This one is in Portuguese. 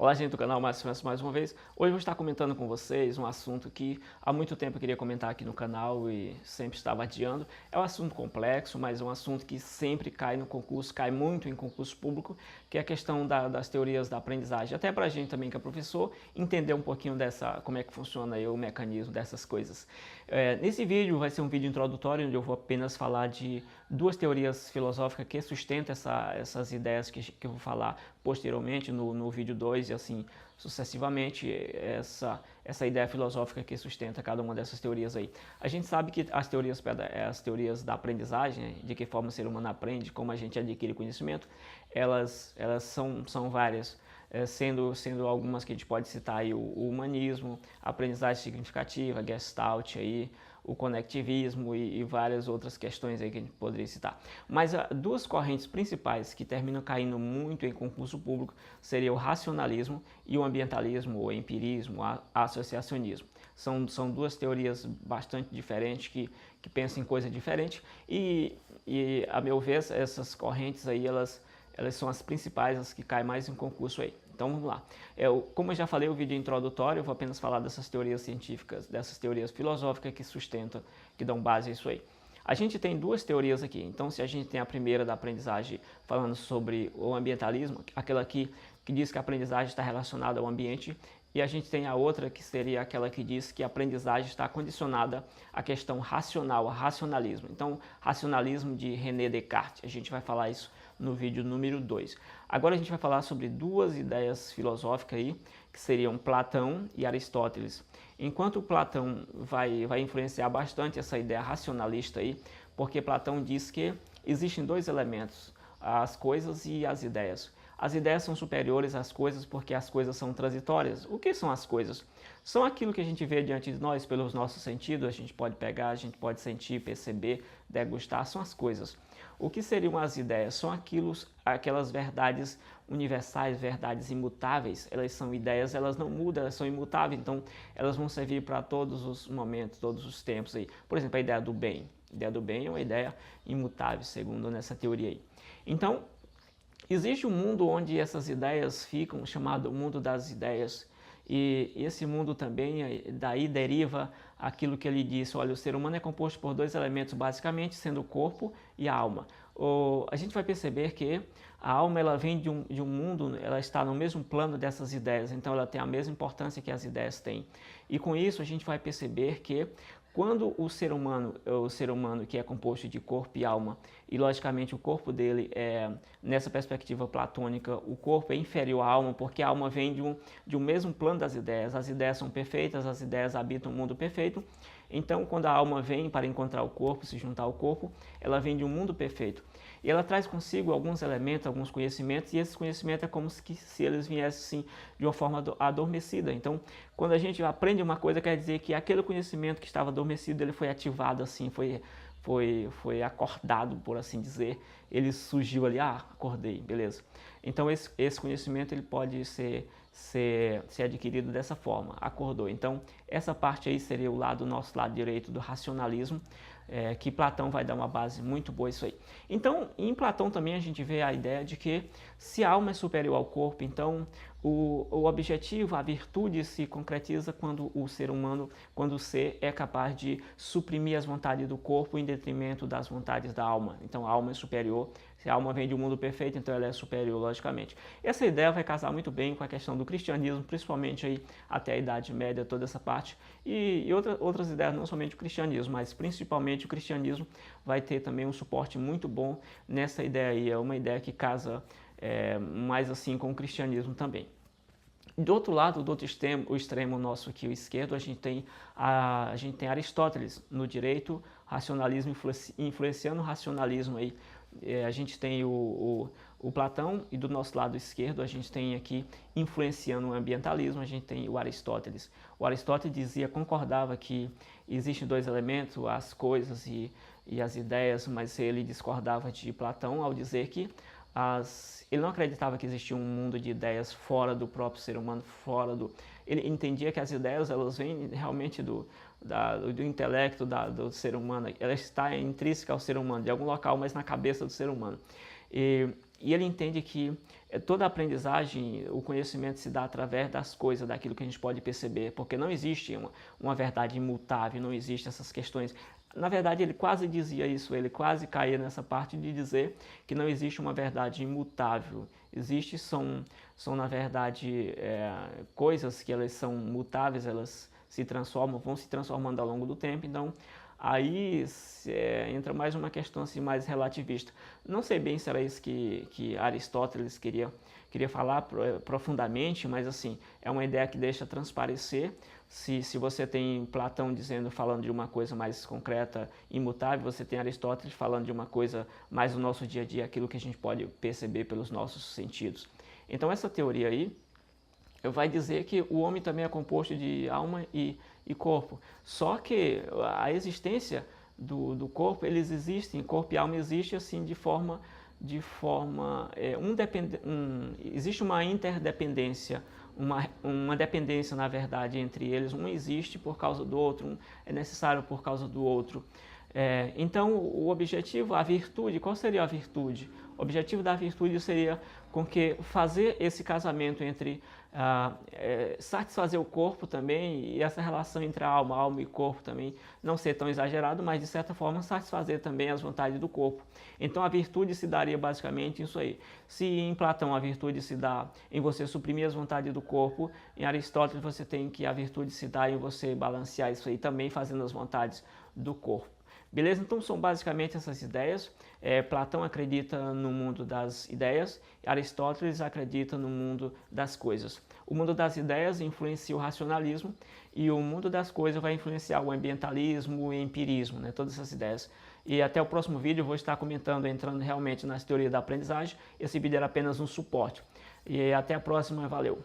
Olá, gente do canal Márcio França mais uma vez. Hoje eu vou estar comentando com vocês um assunto que há muito tempo eu queria comentar aqui no canal e sempre estava adiando. É um assunto complexo, mas é um assunto que sempre cai no concurso, cai muito em concurso público, que é a questão das teorias da aprendizagem. Até para a gente também que é professor, entender um pouquinho como é que funciona aí o mecanismo dessas coisas. Nesse vídeo vai ser um vídeo introdutório, onde eu vou apenas falar de duas teorias filosóficas que sustentam essas ideias que eu vou falar posteriormente no vídeo 2 e assim sucessivamente, essa ideia filosófica que sustenta cada uma dessas teorias aí. A gente sabe que as teorias da aprendizagem, de que forma o ser humano aprende, como a gente adquire conhecimento, elas são várias. Sendo algumas que a gente pode citar aí o humanismo, a aprendizagem significativa, Gestalt, aí, o conectivismo e várias outras questões aí que a gente poderia citar. Mas duas correntes principais que terminam caindo muito em concurso público seria o racionalismo e o ambientalismo, ou empirismo, o associacionismo. São duas teorias bastante diferentes que pensam em coisa diferente e, a meu ver, essas correntes aí, elas são as principais, as que caem mais em concurso aí. Então vamos lá. Como eu já falei, o vídeo introdutório, eu vou apenas falar dessas teorias científicas, dessas teorias filosóficas que sustentam, que dão base a isso aí. A gente tem duas teorias aqui. Então, se a gente tem a primeira da aprendizagem falando sobre o ambientalismo, aquela que diz que a aprendizagem está relacionada ao ambiente, e a gente tem a outra que seria aquela que diz que a aprendizagem está condicionada à questão racional, ao racionalismo. Então, racionalismo de René Descartes, a gente vai falar isso no vídeo número 2. Agora a gente vai falar sobre duas ideias filosóficas aí, que seriam Platão e Aristóteles. Enquanto Platão vai influenciar bastante essa ideia racionalista aí, porque Platão diz que existem dois elementos, as coisas e as ideias. As ideias são superiores às coisas porque as coisas são transitórias. O que são as coisas? São aquilo que a gente vê diante de nós pelos nossos sentidos, a gente pode pegar, a gente pode sentir, perceber, degustar, são as coisas. O que seriam as ideias? São aquelas verdades universais, verdades imutáveis. Elas são ideias, elas não mudam, elas são imutáveis, então elas vão servir para todos os momentos, todos os tempos aí. Por exemplo, a ideia do bem. A ideia do bem é uma ideia imutável, segundo nessa teoria aí. Então, existe um mundo onde essas ideias ficam, chamado mundo das ideias, e esse mundo também, daí deriva aquilo que ele disse, olha, o ser humano é composto por dois elementos basicamente, sendo o corpo e a alma. A gente vai perceber que a alma ela vem de um mundo, ela está no mesmo plano dessas ideias, então ela tem a mesma importância que as ideias têm. E com isso a gente vai perceber que quando o ser humano que é composto de corpo e alma, e logicamente o corpo dele nessa perspectiva platônica, o corpo é inferior à alma, porque a alma vem de um mesmo plano das ideias. As ideias são perfeitas, as ideias habitam um mundo perfeito. Então, quando a alma vem para encontrar o corpo, se juntar ao corpo, ela vem de um mundo perfeito. E ela traz consigo alguns elementos, alguns conhecimentos, e esses conhecimentos é como se eles viessem assim, de uma forma adormecida. Então, quando a gente aprende uma coisa, quer dizer que aquele conhecimento que estava adormecido, ele foi ativado assim, foi acordado, por assim dizer. Ele surgiu ali, acordei, beleza. Então, esse conhecimento ele pode ser adquirido dessa forma, acordou. Então, essa parte aí seria o nosso lado direito do racionalismo, que Platão vai dar uma base muito boa isso aí. Então, em Platão também a gente vê a ideia de que se a alma é superior ao corpo, então o objetivo, a virtude se concretiza quando o ser humano, quando o ser é capaz de suprimir as vontades do corpo em detrimento das vontades da alma. Então, a alma é superior. Se a alma vem de um mundo perfeito, então ela é superior, logicamente. Essa ideia vai casar muito bem com a questão do cristianismo, principalmente aí até a Idade Média, toda essa parte. E outras ideias, não somente o cristianismo, mas principalmente o cristianismo vai ter também um suporte muito bom nessa ideia aí. É uma ideia que casa mais assim com o cristianismo também. Do outro lado, do outro extremo, o extremo nosso aqui, o esquerdo, a gente tem Aristóteles no direito, racionalismo influenciando o racionalismo aí. A gente tem o Platão e do nosso lado esquerdo a gente tem aqui influenciando o ambientalismo, a gente tem o Aristóteles. O Aristóteles concordava que existem dois elementos, as coisas e as ideias, mas ele discordava de Platão ao dizer que ele não acreditava que existia um mundo de ideias fora do próprio ser humano, ele entendia que as ideias elas vêm realmente do intelecto do ser humano, ela está intrínseca ao ser humano, de algum local, mas na cabeça do ser humano. E e ele entende que toda aprendizagem, o conhecimento se dá através das coisas, daquilo que a gente pode perceber, porque não existe uma verdade imutável, não existe essas questões. Na verdade, ele quase dizia isso, ele quase caía nessa parte de dizer que não existe uma verdade imutável. São na verdade, coisas que elas são mutáveis, elas se transformam, vão se transformando ao longo do tempo, então aí entra mais uma questão assim, mais relativista. Não sei bem se era isso que Aristóteles queria falar profundamente, mas assim, é uma ideia que deixa transparecer. Se você tem Platão falando de uma coisa mais concreta, imutável, você tem Aristóteles falando de uma coisa mais do nosso dia a dia, aquilo que a gente pode perceber pelos nossos sentidos. Então essa teoria aí vai dizer que o homem também é composto de alma e corpo. Só que a existência do corpo, eles existem, corpo e alma existem assim existe uma interdependência, uma dependência na verdade entre eles, um existe por causa do outro, um é necessário por causa do outro. Então o objetivo, a virtude, qual seria a virtude? O objetivo da virtude seria com que fazer esse casamento entre satisfazer o corpo também e essa relação entre alma e corpo também não ser tão exagerado, mas de certa forma satisfazer também as vontades do corpo. Então a virtude se daria basicamente isso aí. Se em Platão a virtude se dá em você suprimir as vontades do corpo, em Aristóteles você tem que a virtude se dá em você balancear isso aí também fazendo as vontades do corpo. Beleza? Então são basicamente essas ideias. Platão acredita no mundo das ideias, Aristóteles acredita no mundo das coisas. O mundo das ideias influencia o racionalismo e o mundo das coisas vai influenciar o ambientalismo, o empirismo, né? Todas essas ideias. E até o próximo vídeo eu vou estar comentando, entrando realmente nas teorias da aprendizagem. Esse vídeo era apenas um suporte. E até a próxima, valeu!